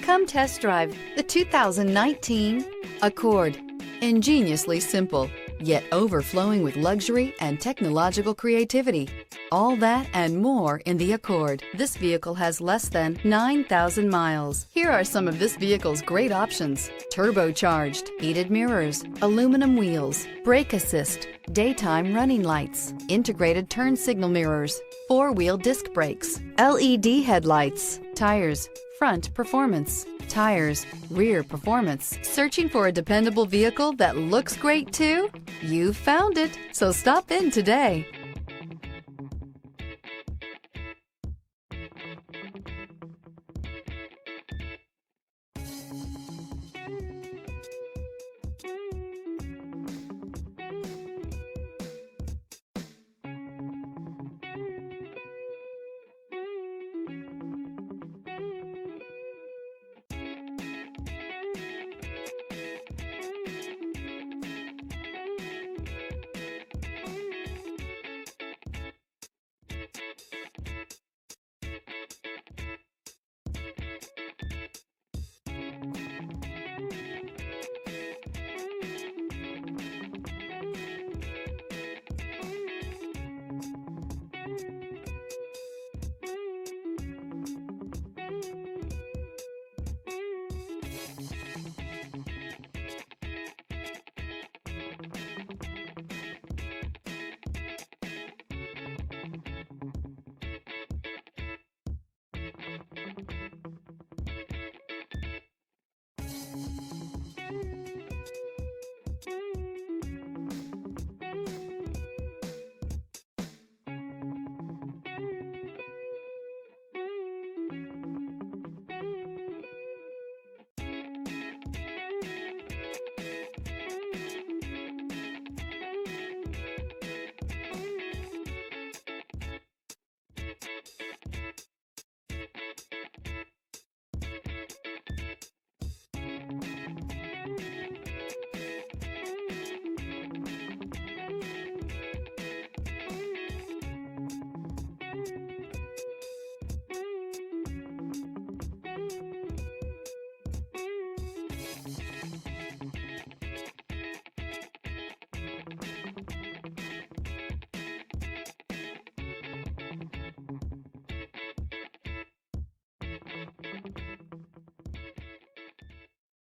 Come test drive the 2019 Accord. Ingeniously simple, yet overflowing with luxury and technological creativity. All that and more in the Accord. This vehicle has less than 9,000 miles. Here are some of this vehicle's great options: turbocharged, heated mirrors, aluminum wheels, brake assist, daytime running lights, integrated turn signal mirrors, four-wheel disc brakes, LED headlights, tires, front performance, tires, rear performance. Searching for a dependable vehicle that looks great too? You've found it, so stop in today.